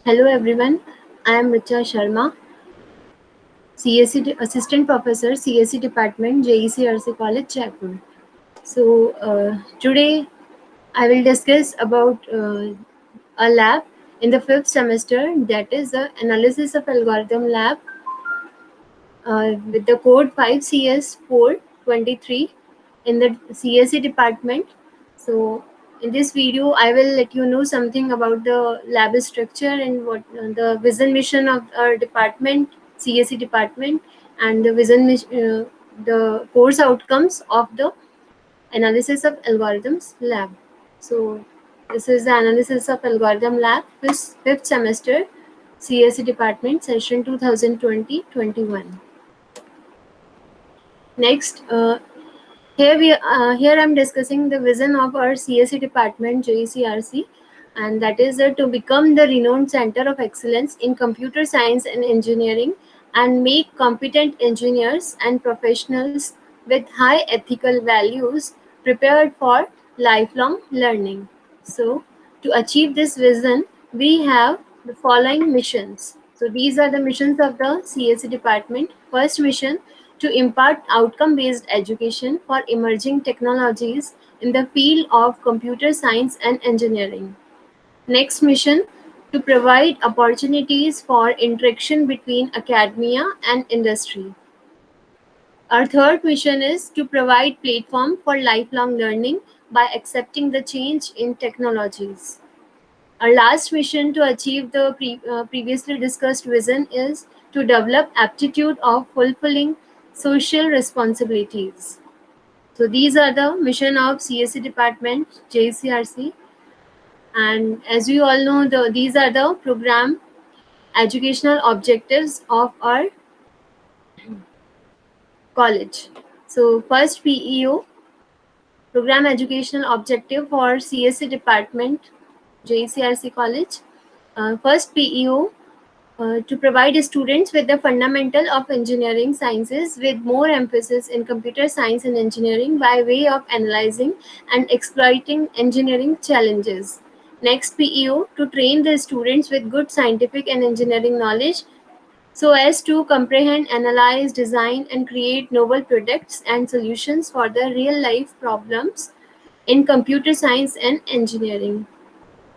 Hello everyone, I am Richa Sharma, Assistant Professor, CSE Department, JECRC College, Jaipur. Today I will discuss about a lab in the fifth semester, that is the Analysis of Algorithm Lab with the code 5CS423 in the CSE department. So in this video, I will let you know something about the lab structure and what the vision mission of our department, CSE department, and the course outcomes of the Analysis of Algorithms lab. So this is the Analysis of Algorithm lab, this fifth semester, CSE department, session 2020-21. Next, here I'm discussing the vision of our CSE department, JECRC, and that is to become the renowned center of excellence in computer science and engineering, and make competent engineers and professionals with high ethical values prepared for lifelong learning. So, to achieve this vision, we have the following missions. So, these are the missions of the CSE department. First mission, to impart outcome based education for emerging technologies in the field of computer science and engineering. Next mission, to provide opportunities for interaction between academia and industry. Our third mission is to provide platform for lifelong learning by accepting the change in technologies. Our last mission to achieve the previously discussed vision is to develop aptitude of fulfilling social responsibilities. So these are the mission of CSE department, JCRC, and as we all know, these are the program educational objectives of our college. So first PEO, program educational objective for CSE department, JCRC college. First PEO, to provide students with the fundamental of engineering sciences with more emphasis in computer science and engineering by way of analyzing and exploiting engineering challenges. Next PEO, to train the students with good scientific and engineering knowledge so as to comprehend, analyze, design, and create novel products and solutions for the real life problems in computer science and engineering.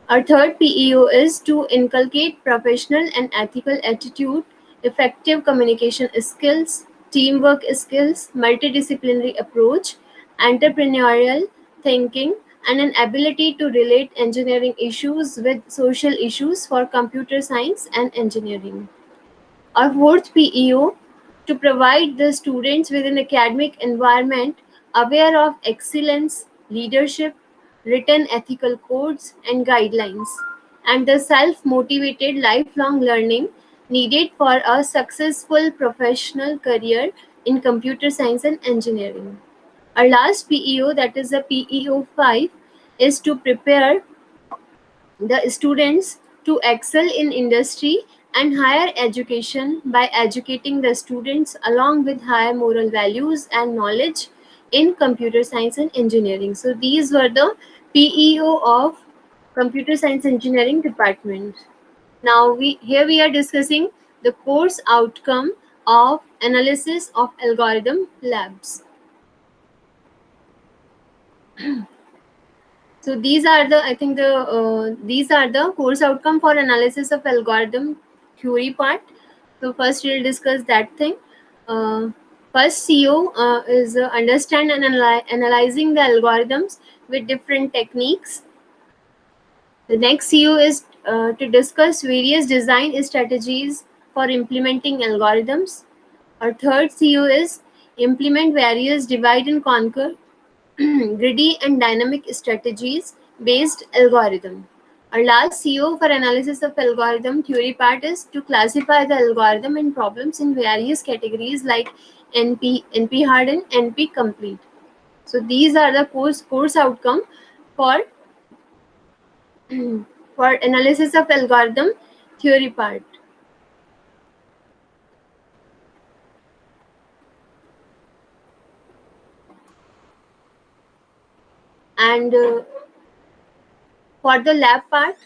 Our third PEO is to inculcate professional and ethical attitude, effective communication skills, teamwork skills, multidisciplinary approach, entrepreneurial thinking, and an ability to relate engineering issues with social issues for computer science and engineering. Our fourth PEO, to provide the students with an academic environment aware of excellence, leadership, written ethical codes and guidelines, and the self-motivated lifelong learning needed for a successful professional career in computer science and engineering. Our last PEO, that is the PEO 5, is to prepare the students to excel in industry and higher education by educating the students along with higher moral values and knowledge in computer science and engineering. So these were the PEO of computer science engineering department. Now we are discussing the course outcome of analysis of algorithm labs. So these are the, I think these are the course outcome for analysis of algorithm theory part. So first we'll discuss that thing. Uh, First CO is understand and analyzing the algorithms with different techniques. The next CO is to discuss various design strategies for implementing algorithms. Our third CO is implement various divide and conquer greedy and dynamic strategies based algorithm. Our last CO for analysis of algorithm theory part is to classify the algorithm and problems in various categories like NP hard and NP complete. So these are the course outcome for for analysis of algorithm theory part. And for the lab part,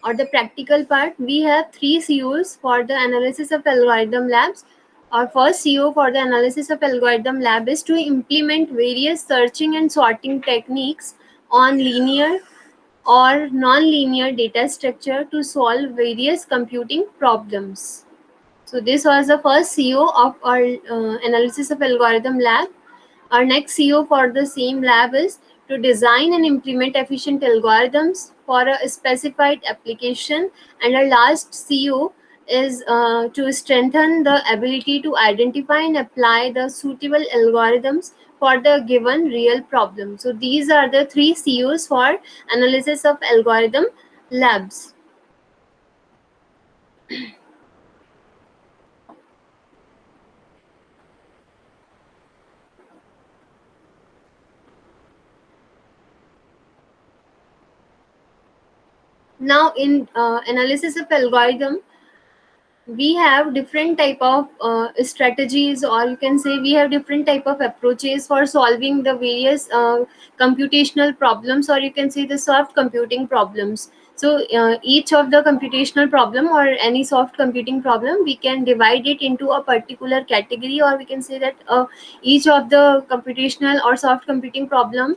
or the practical part, we have three COs for the analysis of algorithm labs. Our first CO for the analysis of algorithm lab is to implement various searching and sorting techniques on linear or non-linear data structure to solve various computing problems. So this was the first CO of our analysis of algorithm lab. Our next CO for the same lab is to design and implement efficient algorithms for a specified application. And our last CO is to strengthen the ability to identify and apply the suitable algorithms for the given real problem. So these are the three COs for analysis of algorithm labs. Now in analysis of algorithm, we have different type of strategies, or you can say we have different type of approaches for solving the various computational problems, or you can say the soft computing problems. So each of the computational problem or any soft computing problem, we can divide it into a particular category, or we can say that each of the computational or soft computing problem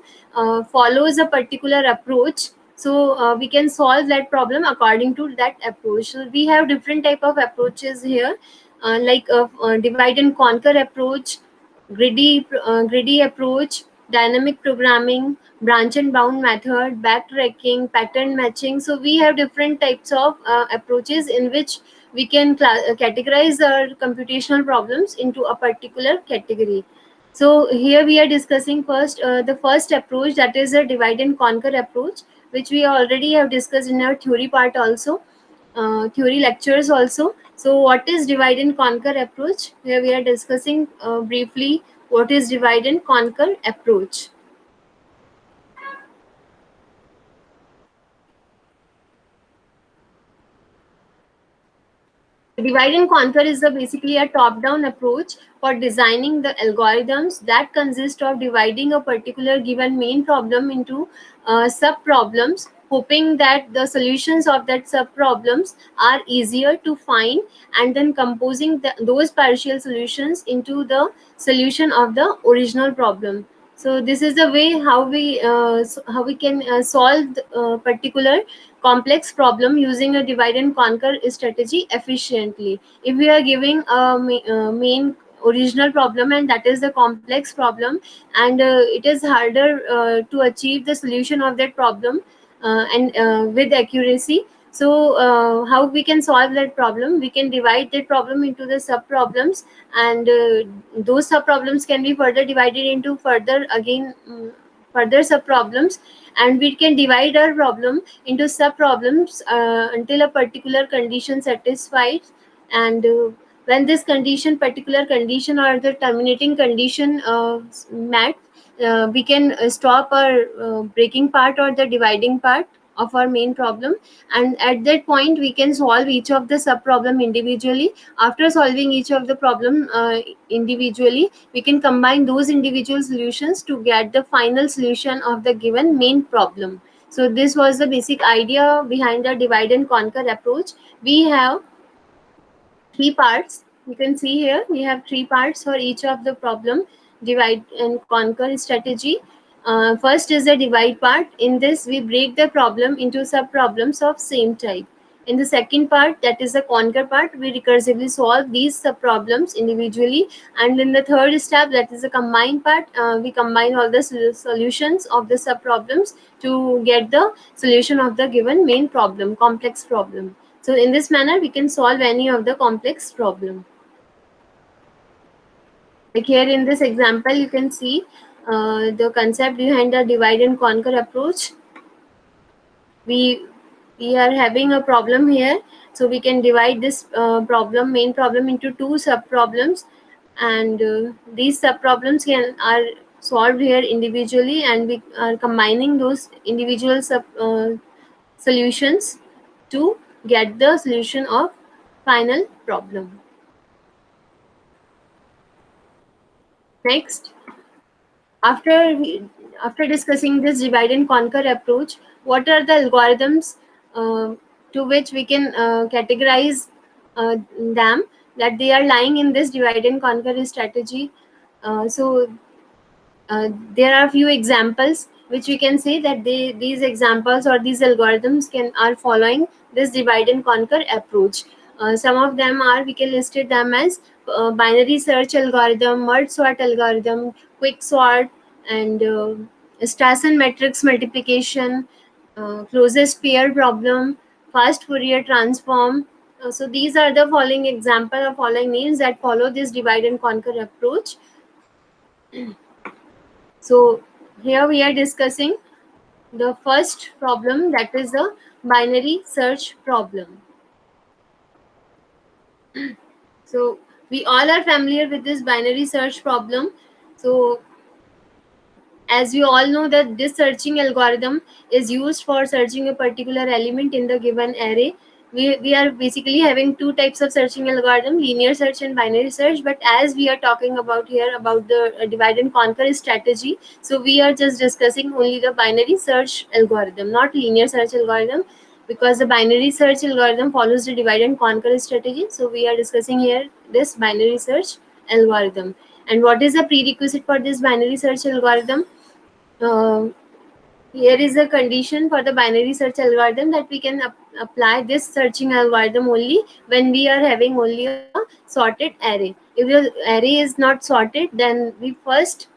follows a particular approach. So we can solve that problem according to that approach. So we have different type of approaches here, like divide and conquer approach, greedy approach, dynamic programming, branch and bound method, backtracking, pattern matching. So we have different types of approaches in which we can categorize our computational problems into a particular category. So here we are discussing first the first approach, that is a divide and conquer approach, which we already have discussed in our theory part also, theory lectures also. So what is divide and conquer approach? Here we are discussing briefly what is divide and conquer approach. Divide and conquer is basically a top-down approach for designing the algorithms that consist of dividing a particular given main problem into sub-problems, hoping that the solutions of that sub-problems are easier to find, and then composing those partial solutions into the solution of the original problem. So this is the way how we can solve particular complex problem using a divide and conquer strategy efficiently. If we are giving a main original problem, and that is the complex problem, and it is harder to achieve the solution of that problem and with accuracy. So how we can solve that problem? We can divide that problem into the sub problems, and those sub problems can be further divided into further again further sub problems, and we can divide our problem into sub problems until a particular condition satisfied. And when this particular condition or the terminating condition met, we can stop our breaking part or the dividing part of our main problem, and at that point we can solve each of the sub problem individually. After solving each of the problem individually, we can combine those individual solutions to get the final solution of the given main problem. So this was the basic idea behind the divide and conquer approach. We have three parts. You can see here we have three parts for each of the problem divide and conquer strategy. First is the divide part. In this, we break the problem into sub problems of same type. In the second part, that is the conquer part, we recursively solve these sub problems individually. And in the third step, that is the combine part, we combine all the solutions of the sub problems to get the solution of the given main problem, complex problem. So in this manner, we can solve any of the complex problem. Like here in this example, you can see the concept behind the divide and conquer approach. We are having a problem here, so we can divide this main problem into two sub problems, and these sub problems are solved here individually, and we are combining those individual solutions to get the solution of final problem. Next, after after discussing this divide and conquer approach, what are the algorithms to which we can categorize them, that they are lying in this divide and conquer strategy. So there are few examples which we can say that these examples or these algorithms are following this divide and conquer approach. Some of them are, we can list them as binary search algorithm, merge sort algorithm, quick sort, and Strassen matrix multiplication, closest pair problem, fast Fourier transform. So these are the following example or following names that follow this divide and conquer approach. So here we are discussing the first problem, that is the binary search problem. So we all are familiar with this binary search problem. So as you all know that this searching algorithm is used for searching a particular element in the given array. We are basically having two types of searching algorithm, linear search and binary search, but as we are talking about here about the divide and conquer strategy, so we are just discussing only the binary search algorithm, not linear search algorithm, because the binary search algorithm follows the divide and conquer strategy. So we are discussing here this binary search algorithm. And what is the prerequisite for this binary search algorithm? uh, Here is a condition for the binary search algorithm, that we can apply this searching algorithm only when we are having only a sorted array. If the array is not sorted, then we first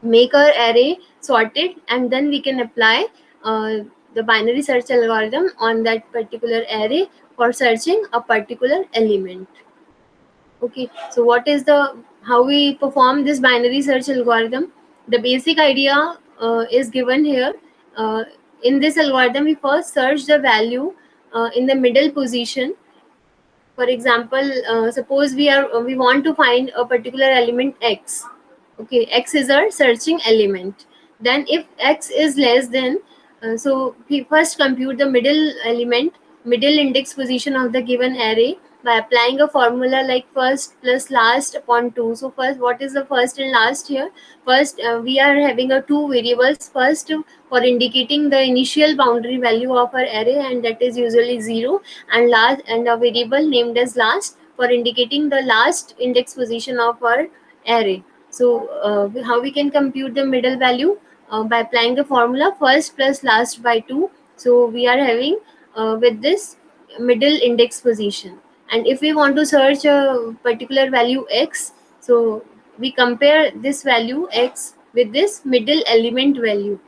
make our array sorted and then we can apply the binary search algorithm on that particular array for searching a particular element. Okay, so what is the, how we perform this binary search algorithm? The basic idea is given here. uh, in this algorithm, we first search the value in the middle position. For example, suppose we want to find a particular element x. Okay, x is our searching element. Then if x is less than, so we first compute the middle element, middle index position of the given array by applying a formula like first plus last upon 2. So first, what is the first and last here? First, we are having a two variables. First, for indicating the initial boundary value of our array, and that is usually 0, and last, and a variable named as last for indicating the last index position of our array. So how we can compute the middle value? By applying the formula first plus last by 2. So we are having with this middle index position. And if we want to search a particular value x, so we compare this value x with this middle element value.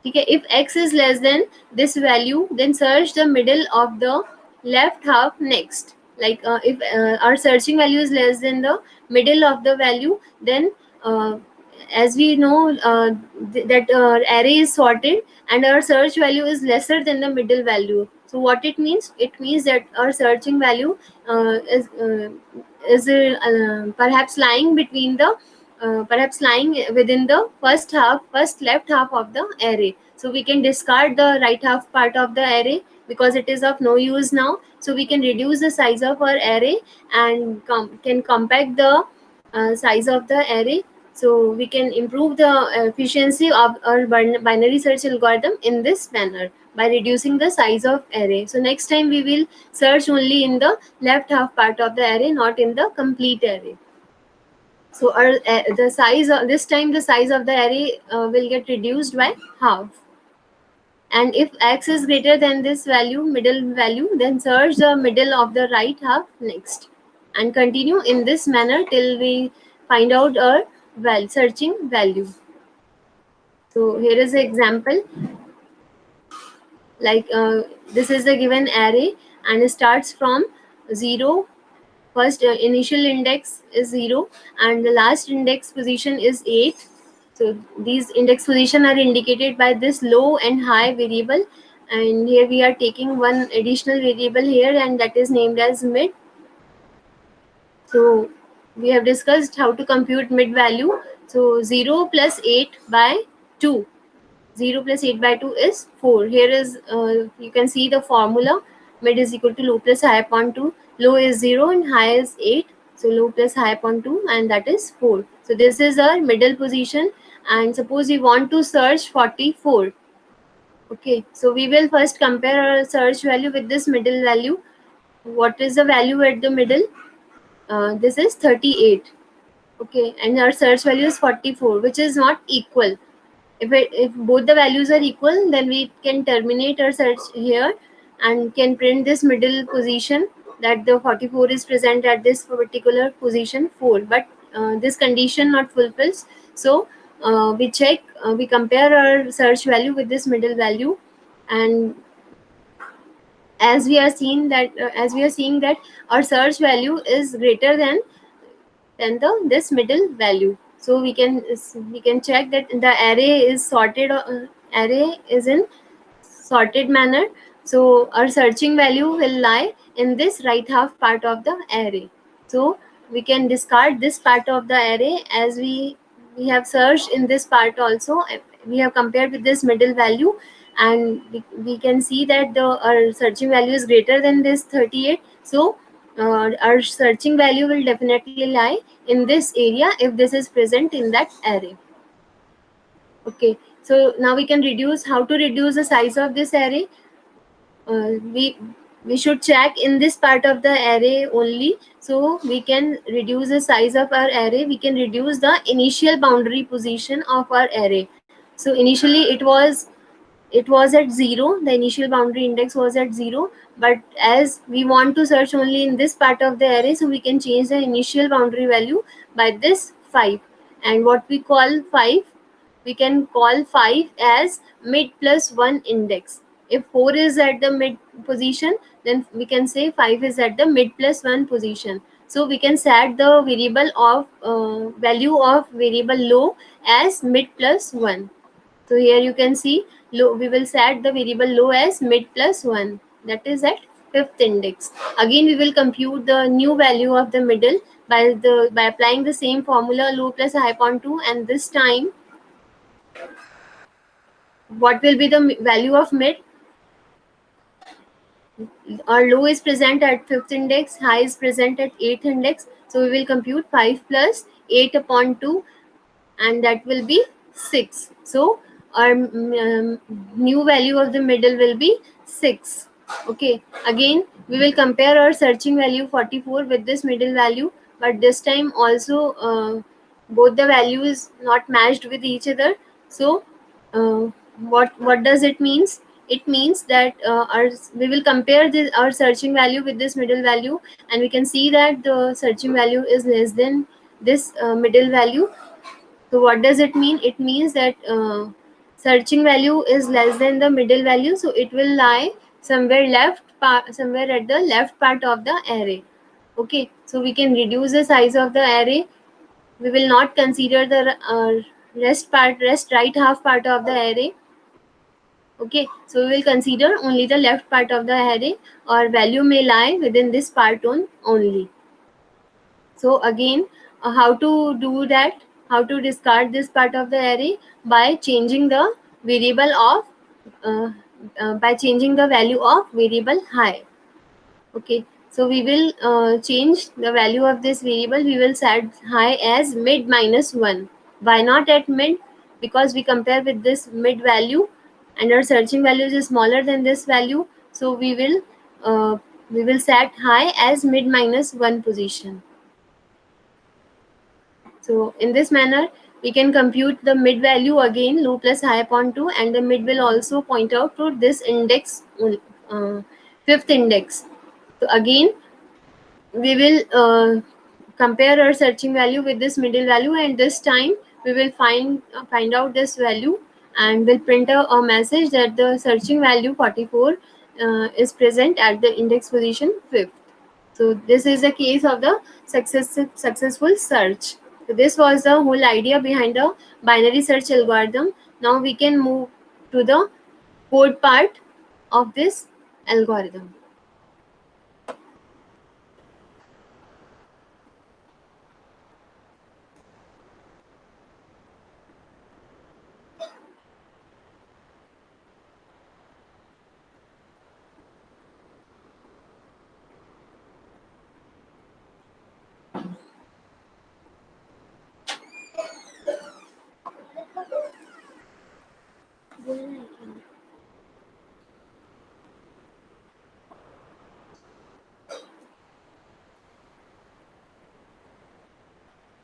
Okay, if x is less than this value, then search the middle of the left half next. Like if our searching value is less than the middle of the value, then as we know that array is sorted and our search value is lesser than the middle value. So what it means? It means that our searching value is perhaps lying between the perhaps lying within the first left half of the array. So we can discard the right half part of the array because it is of no use now. So we can reduce the size of our array and can compact the size of the array. So we can improve the efficiency of our binary search algorithm in this manner by reducing the size of array. So next time we will search only in the left half part of the array, not in the complete array. So our the size of this time, the size of the array will get reduced by half. And if x is greater than this value, middle value, then search the middle of the right half next, and continue in this manner till we find out our searching value. So here is an example. Like this is the given array and it starts from 0. First initial index is 0 and the last index position is 8. So these index position are indicated by this low and high variable, and here we are taking one additional variable here, and that is named as mid. So we have discussed how to compute mid value. So 0 plus 8 by 2. 0 plus 8 by 2 is 4. Here is, you can see the formula. Mid is equal to low plus high upon 2. Low is 0 and high is 8. So low plus high upon 2, and that is 4. So this is our middle position. And suppose we want to search 44. Okay, so we will first compare our search value with this middle value. What is the value at the middle? This is 38. Okay, and our search value is 44, which is not equal. If both the values are equal, then we can terminate our search here and can print this middle position, that the 44 is present at this particular position 4, but this condition not fulfills. So we compare our search value with this middle value, and as we are seeing that our search value is greater than the this middle value. So we can check that the array is sorted, array is in sorted manner. So our searching value will lie in this right half part of the array. So we can discard this part of the array, as we have searched in this part also. We have compared with this middle value, and we can see that our searching value is greater than this 38. So our searching value will definitely lie in this area if this is present in that array. Okay, so now we can reduce. How to reduce the size of this array? uh, we we should check in this part of the array only, so we can reduce the size of our array. We can reduce the initial boundary position of our array. So initially it was at 0, the initial boundary index was at 0, but as we want to search only in this part of the array, so we can change the initial boundary value by this 5. And what we call 5, we can call 5 as mid plus 1 index. If 4 is at the mid position, then we can say 5 is at the mid plus 1 position. So we can set the variable of value of variable low as mid plus 1. So here you can see low, we will set the variable low as mid plus 1, that is at fifth index. Again we will compute the new value of the middle by applying the same formula, low plus high upon 2, and this time what will be the value of mid? Our low is present at fifth index, high is present at eighth index. So we will compute 5 plus 8 upon 2, and that will be 6. So our new value of the middle will be 6. Okay, again we will compare our searching value 44 with this middle value, but this time also both the values not matched with each other. So what does it means? It means that we will compare our searching value with this middle value, and we can see that the searching value is less than this middle value. So what does it mean? It means that searching value is less than the middle value, so it will lie somewhere at the left part of the array. Okay, so we can reduce the size of the array. We will not consider the rest right half part of the array. Okay, so we will consider only the left part of the array, or value may lie within this part only. So again, how to do that? How to discard this part of the array? By changing the variable of uh, by changing the value of variable high. Okay, so we will change the value of this variable. We will set high as mid minus 1. Why not at mid? Because we compare with this mid value, and our searching value is smaller than this value. So we will set high as mid minus 1 position. So in this manner, we can compute the mid value again, low plus high upon 2, and the mid will also point out to this index, uh, fifth index. So again, we will compare our searching value with this middle value, and this time we will find out this value, and will print a message that the searching value 44 is present at the index position 5th. So this is the case of the successful search. So this was the whole idea behind the binary search algorithm. Now we can move to the code part of this algorithm.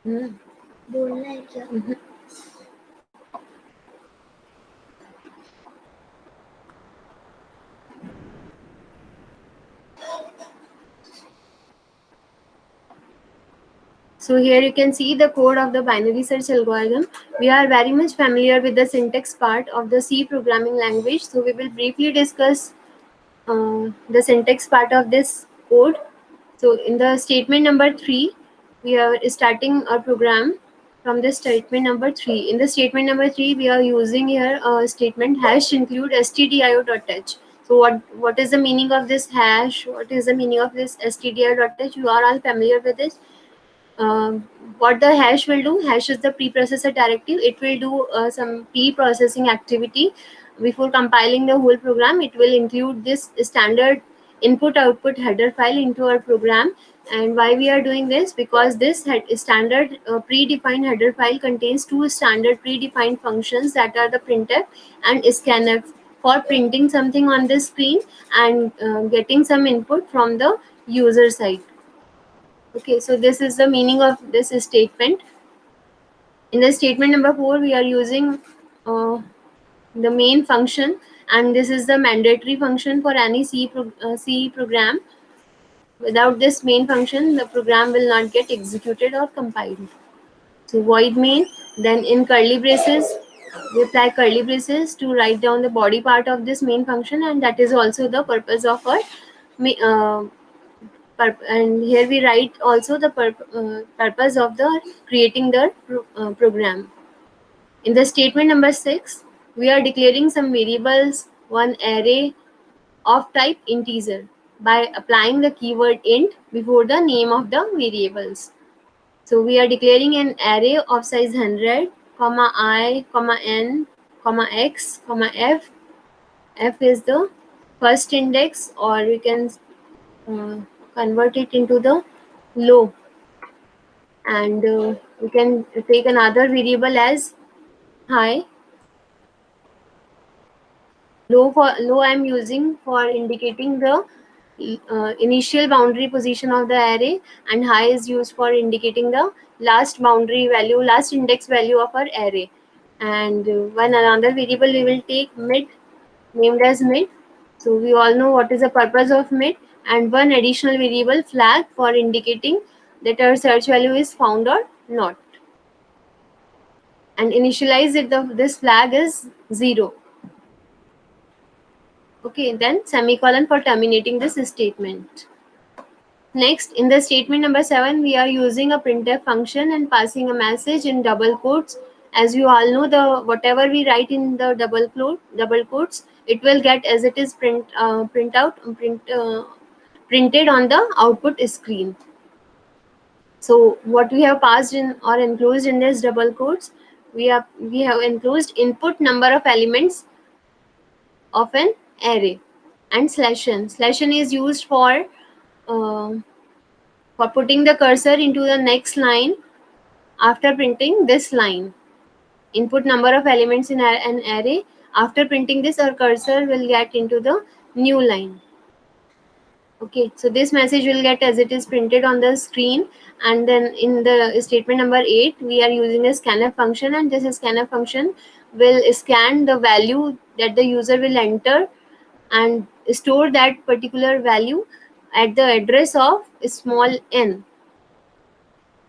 बोलना है क्या? So here you can see the code of the binary search algorithm. We are very much familiar with the syntax part of the C programming language. So we will briefly discuss the syntax part of this code. So in the statement number 3, we are starting our program from the statement number 3. In the statement number 3, we are using here a statement hash include stdio.h. So what is the meaning of this hash? What is the meaning of this stdio.h? You are all familiar with this. What the hash will do, hash is the preprocessor directive. It will do some pre-processing activity before compiling the whole program. It will include this standard input output header file into our program. And why we are doing this, because this standard predefined header file contains two standard predefined functions, that are the printf and scanf, for printing something on the screen and getting some input from the user side. Okay, so this is the meaning of this statement. In the statement number 4, we are using the main function, and this is the mandatory function for any C program. Without this main function, the program will not get executed or compiled. So void main, then in curly braces, we apply curly braces to write down the body part of this main function, and that is also the purpose of our and here we write also the purpose of the creating the program. In the statement number 6, we are declaring some variables, one array of type integer, by applying the keyword int before the name of the variables. So we are declaring an array of size 100, comma I, comma n, comma x, comma f. F is the first index, or we can uh, convert it into the low, and we can take another variable as high. Low I'm using for indicating the initial boundary position of the array, and high is used for indicating the last boundary value, last index value of our array. And one another variable we will take mid, named as mid. So we all know what is the purpose of mid, and one additional variable flag for indicating that our search value is found or not. And initialize it, this flag is 0. Okay, then semicolon for terminating this statement. Next, in the statement number 7, we are using a printf function and passing a message in double quotes. As you all know, the whatever we write in the double quotes, it will get as it is printed on the output screen. So what we have passed in or enclosed in this double quotes, we have enclosed input number of elements of an array, and /n. /n is used uh, for putting the cursor into the next line after printing this line. Input number of elements in an array. After printing this, our cursor will get into the new line. Okay, so this message will get as it is printed on the screen. And then in the statement number 8, we are using a scanf function, and this scanf function will scan the value that the user will enter and store that particular value at the address of small n.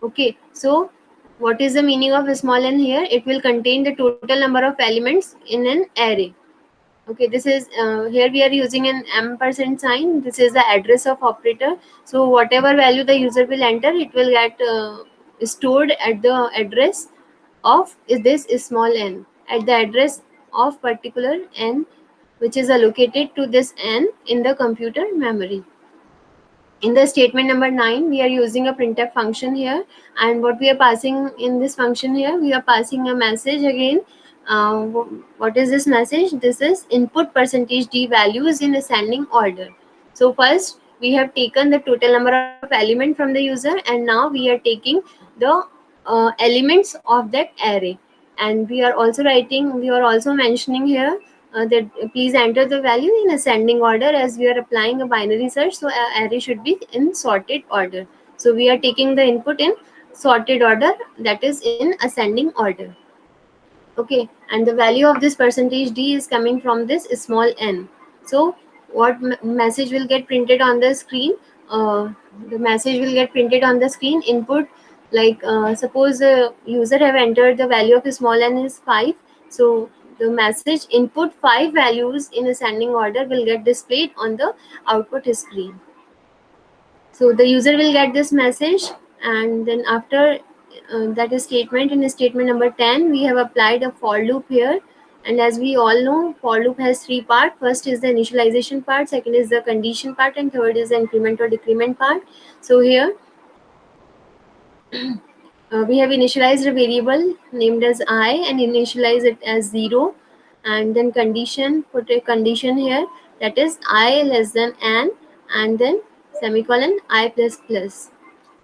Okay, so what is the meaning of small n here? It will contain the total number of elements in an array. Okay, this is here we are using an ampersand sign. This is the address of operator. So whatever value the user will enter, it will get stored at the address of this small n, at the address of particular n, which is allocated to this n in the computer memory. In the statement number 9, we are using a printf function here, and what we are passing in this function here, we are passing a message again. What is this message? This is input %d values in ascending order. So first we have taken the total number of element from the user, and now we are taking the elements of that array, and we are also mentioning here that please enter the value in ascending order, as we are applying a binary search, so array should be in sorted order. So we are taking the input in sorted order, that is in ascending order. Okay, and the value of this percentage d is coming from this small n. So what message will get printed on the screen? The message will get printed on the screen. Input, like suppose the user have entered the value of small n is 5. So the message input 5 values in ascending order will get displayed on the output screen. So the user will get this message, and then after that is statement, in statement number 10 we have applied a for loop here. And as we all know, for loop has three parts. First is the initialization part, second is the condition part, and third is the increment or decrement part. So here we have initialized a variable named as I and initialize it as 0, and then condition, put a condition here, that is I less than n, and then semicolon I plus plus.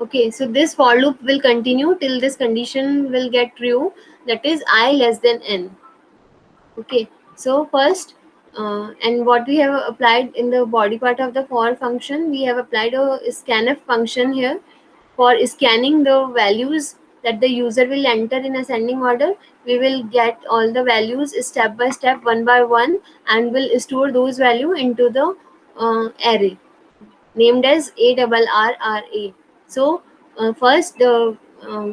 Okay, so this for loop will continue till this condition will get true, that is I less than n. Okay, so first and what we have applied in the body part of the for function, we have applied a scanf function here for scanning the values that the user will enter in ascending order. We will get all the values step by step, one by one, and will store those value into the array named as ARRRA. So first the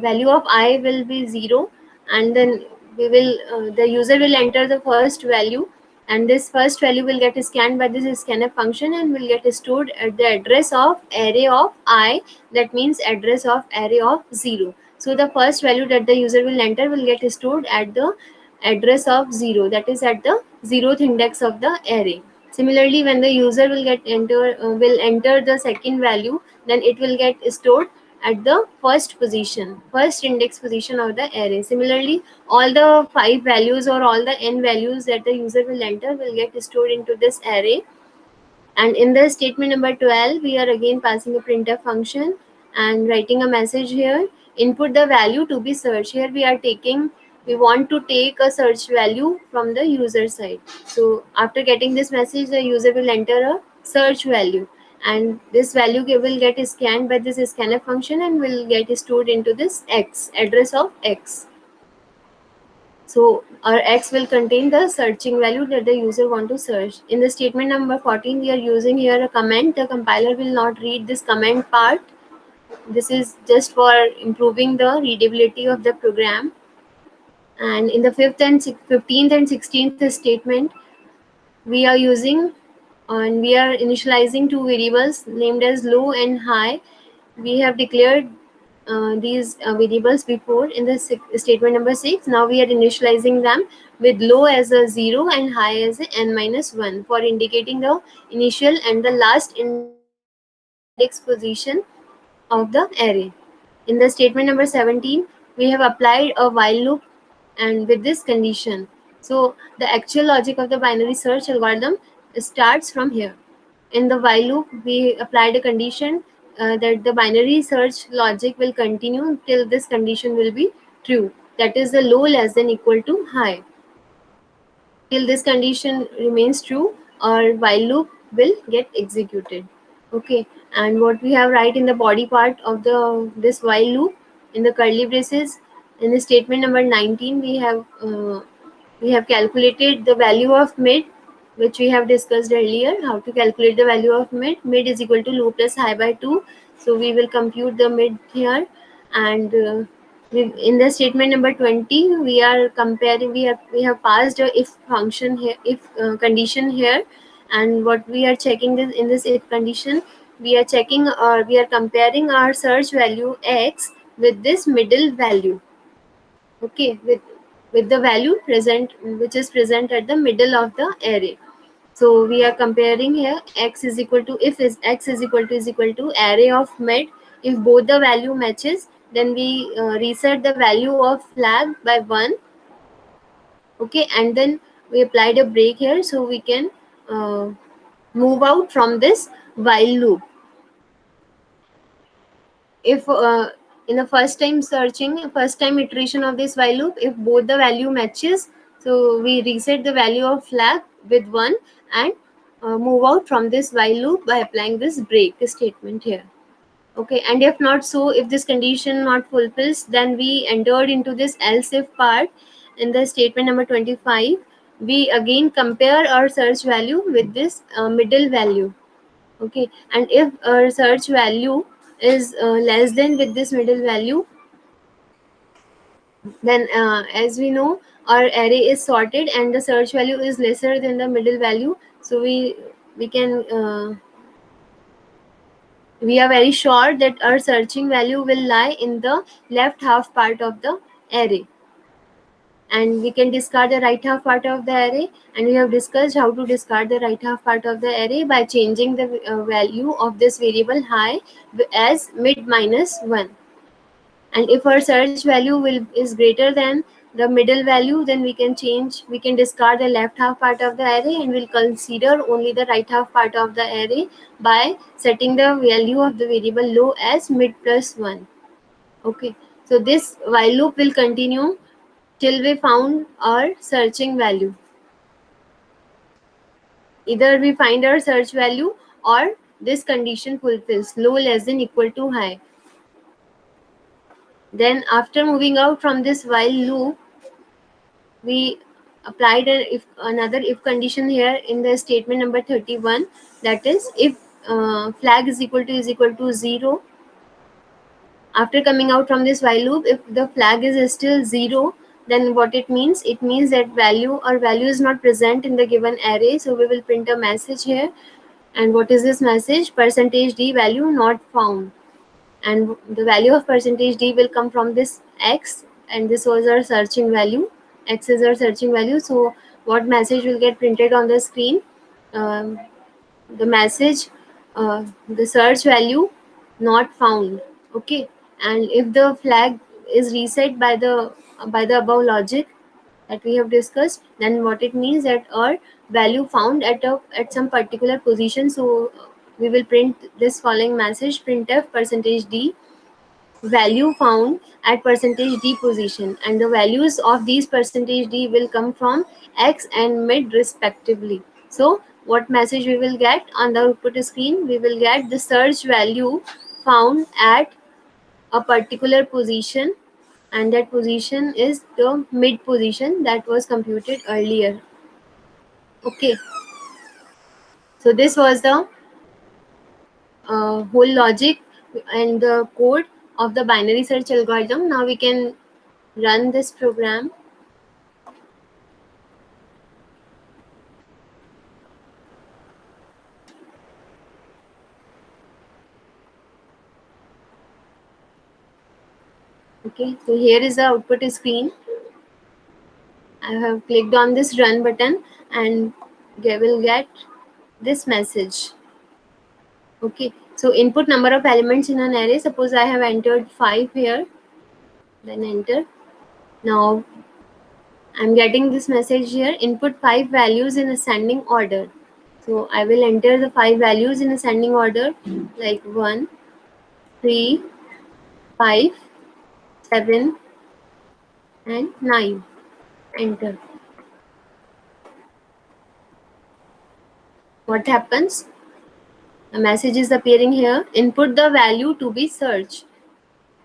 value of I will be 0, and then we will the user will enter the first value, and this first value will get scanned by this scanf function and will get stored at the address of array of I, that means address of array of 0. So the first value that the user will enter will get stored at the address of 0, that is at the 0th index of the array. Similarly, when the user will enter the second value, then it will get stored at the first index position of the array. Similarly, all the 5 values or all the n values that the user will enter will get stored into this array. And in the statement number 12, we are again passing a printf function and writing a message here. Input the value to be searched. Here we want to take a search value from the user side. So after getting this message, the user will enter a search value, and this value will get scanned by this scanf function and will get stored into this x, address of x. So our x will contain the searching value that the user want to search. In the statement number 14, we are using here a comment. The compiler will not read this comment part. This is just for improving the readability of the program. And in the 15th and 16th statement, we are using and we are initializing two variables named as low and high. We have declared these variables before in the statement number 6. Now we are initializing them with low as a 0 and high as a n minus 1 for indicating the initial and the last index position of the array. In the statement number 17, we have applied a while loop and with this condition. So the actual logic of the binary search algorithm starts from here. In the while loop, we applied a condition that the binary search logic will continue till this condition will be true. That is the low less than equal to high. Till this condition remains true, our while loop will get executed. Okay, and what we have right in the body part of the this while loop, in the curly braces, in the statement number 19, we have calculated the value of mid, which we have discussed earlier. How to calculate the value of mid? Mid is equal to low plus high by 2. So we will compute the mid here, and in the statement number 20, we are comparing. We have passed a if function here, if condition here, and what we are checking this in this if condition, we are checking or we are comparing our search value x with this middle value. Okay, with the value present, which is present at the middle of the array. So we are comparing here x is equal to, if is x is equal to array of mid. If both the value matches, then we reset the value of flag by 1. Okay, and then we applied a break here so we can move out from this while loop. If in the first time iteration of this while loop, if both the value matches, so we reset the value of flag with 1 and move out from this while loop by applying this break statement here. Okay, and if not so, if this condition not fulfills, then we entered into this else if part in the statement number 25. We again compare our search value with this middle value. Okay, and if our search value is less than with this middle value, then as we know, our array is sorted and the search value is lesser than the middle value, so we can we are very sure that our searching value will lie in the left half part of the array, and we can discard the right half part of the array. And we have discussed how to discard the right half part of the array by changing the value of this variable high as mid minus 1. And if our search value is greater than the middle value, then we can discard the left half part of the array, and we'll consider only the right half part of the array by setting the value of the variable low as mid plus 1. Okay, so this while loop will continue till we found our searching value. Either we find our search value or this condition fulfills low less than equal to high. Then after moving out from this while loop, we applied another if condition here in the statement number 31. That is, if flag is equal to 0, after coming out from this while loop, if the flag is still 0, then what it means? It means that value is not present in the given array, so we will print a message here. And what is this message? Percentage %d value not found. And the value of percentage %d will come from this x, and this was our searching value. X is our searching value. So what message will get printed on the screen? um, the message, the search value not found. Okay, and if the flag is reset by the above logic that we have discussed, then what it means that our value found at some particular position. So we will print this following message: printf percentage %d value found at percentage %d position, and the values of these percentage %d will come from x and mid respectively. So what message we will get on the output screen? We will get the search value found at a particular position, and that position is the mid position that was computed earlier. Okay, so this was the whole logic and the code of the binary search algorithm. Now we can run this program. Okay, so here is the output screen. I have clicked on this run button and will get this message. Okay, so input number of elements in an array. Suppose I have entered 5 here, then enter. Now I'm getting this message here: input 5 values in ascending order. So I will enter the 5 values in ascending order, like 1, 3, 5, 7, and 9. Enter. What happens? A message is appearing here: input the value to be searched.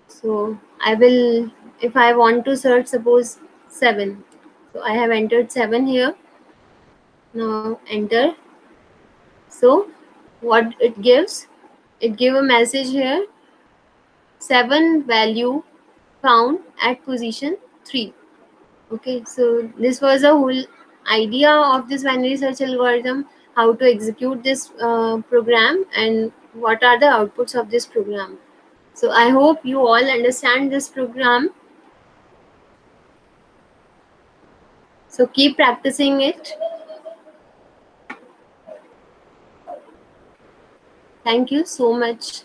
So I will, if I want to search, suppose 7. So I have entered 7 here. Now enter. So what it gives? It give a message here: 7 value found at position 3. Okay, so this was a whole idea of this binary search algorithm, how to execute this program and what are the outputs of this program. So I hope you all understand this program. So keep practicing it. Thank you so much.